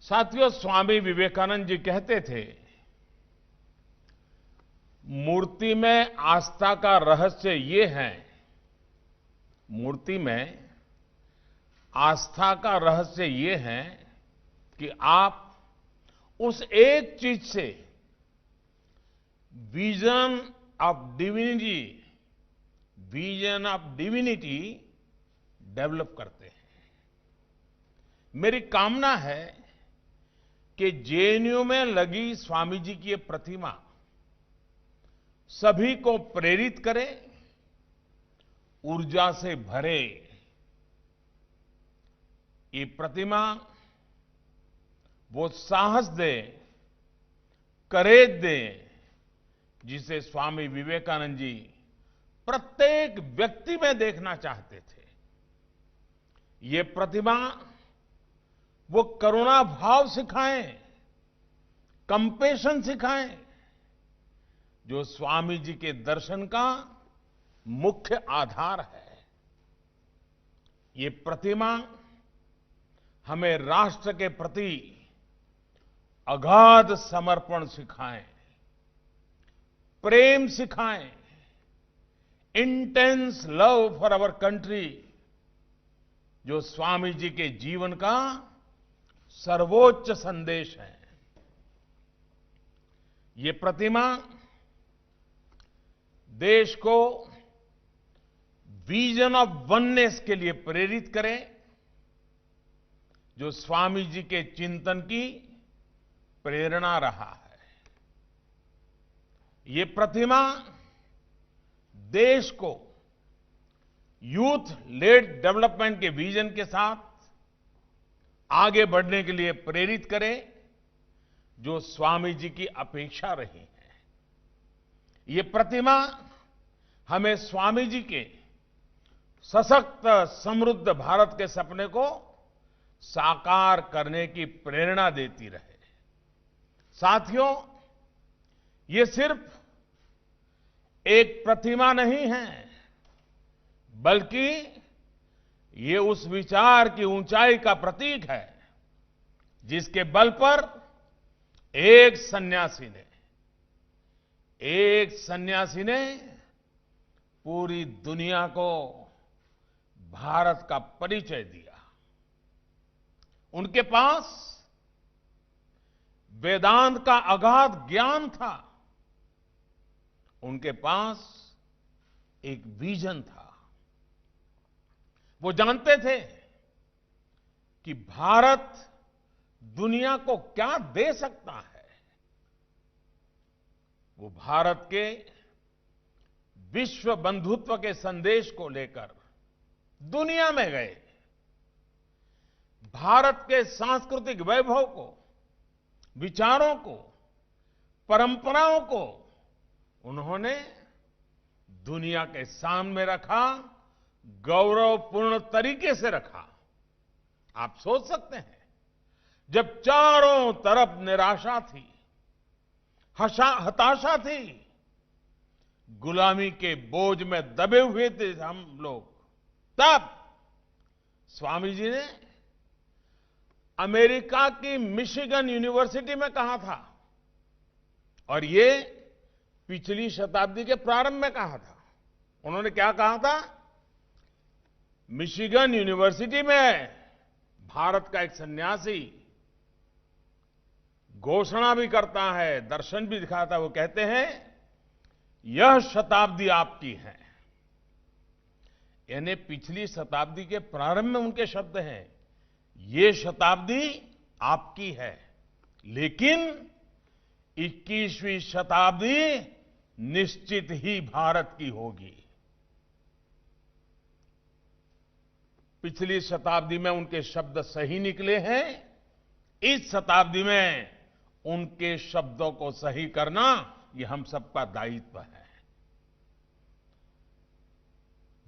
साथियों, स्वामी विवेकानंद जी कहते थे, मूर्ति में आस्था का रहस्य ये है, मूर्ति में आस्था का रहस्य ये है कि आप उस एक चीज से विजन ऑफ डिविनिटी डेवलप करते हैं। मेरी कामना है कि जेएनयू में लगी स्वामी जी की ये प्रतिमा सभी को प्रेरित करे, ऊर्जा से भरे। ये प्रतिमा वो साहस दे, करेज दे, जिसे स्वामी विवेकानंद जी प्रत्येक व्यक्ति में देखना चाहते थे। ये प्रतिमा वो करुणा भाव सिखाएं, कंपैशन सिखाएं, जो स्वामी जी के दर्शन का मुख्य आधार है। ये प्रतिमा हमें राष्ट्र के प्रति अगाध समर्पण सिखाएं, प्रेम सिखाएं, intense love for our country, जो स्वामी जी के जीवन का सर्वोच्च संदेश है। ये प्रतिमा देश को विजन ऑफ वननेस के लिए प्रेरित करे, जो स्वामी जी के चिंतन की प्रेरणा रहा है। ये प्रतिमा देश को यूथ लेड डेवलपमेंट के विजन के साथ आगे बढ़ने के लिए प्रेरित करे, जो स्वामी जी की अपेक्षा रही है। ये प्रतिमा हमें स्वामी जी के सशक्त समृद्ध भारत के सपने को साकार करने की प्रेरणा देती रहे। साथियों, ये सिर्फ एक प्रतिमा नहीं है, बल्कि ये उस विचार की ऊंचाई का प्रतीक है, जिसके बल पर एक सन्यासी ने पूरी दुनिया को भारत का परिचय दिया। उनके पास वेदांत का अगाध ज्ञान था, उनके पास एक विजन था। वो जानते थे कि भारत दुनिया को क्या दे सकता है। वो भारत के विश्व बंधुत्व के संदेश को लेकर दुनिया में गए। भारत के सांस्कृतिक वैभव को, विचारों को, परंपराओं को उन्होंने दुनिया के सामने रखा, गौरवपूर्ण तरीके से रखा। आप सोच सकते हैं, जब चारों तरफ निराशा थी, हताशा थी, गुलामी के बोझ में दबे हुए थे हम लोग, तब स्वामी जी ने अमेरिका की मिशिगन यूनिवर्सिटी में कहा था, और ये पिछली शताब्दी के प्रारंभ में कहा था। उन्होंने क्या कहा था? मिशिगन यूनिवर्सिटी में भारत का एक सन्यासी घोषणा भी करता है, दर्शन भी दिखाता है। वो कहते हैं, यह शताब्दी आपकी है। यानी पिछली शताब्दी के प्रारंभ में उनके शब्द हैं, ये शताब्दी आपकी है, लेकिन 21वीं शताब्दी निश्चित ही भारत की होगी। पिछली शताब्दी में उनके शब्द सही निकले हैं, इस शताब्दी में उनके शब्दों को सही करना ये हम सबका दायित्व है।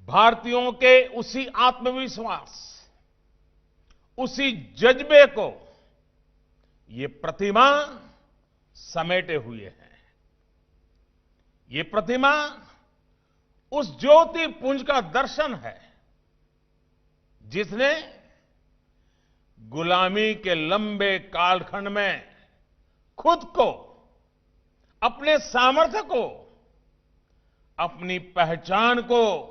भारतीयों के उसी आत्मविश्वास, उसी जज्बे को ये प्रतिमा समेटे हुए है। ये प्रतिमा उस ज्योति पुंज का दर्शन है, जिसने गुलामी के लंबे कालखंड में खुद को, अपने सामर्थ्य को, अपनी पहचान को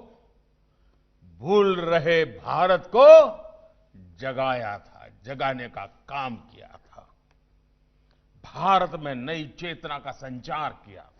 भूल रहे भारत को जगाया था, जगाने का काम किया था। भारत में नई चेतना का संचार किया था।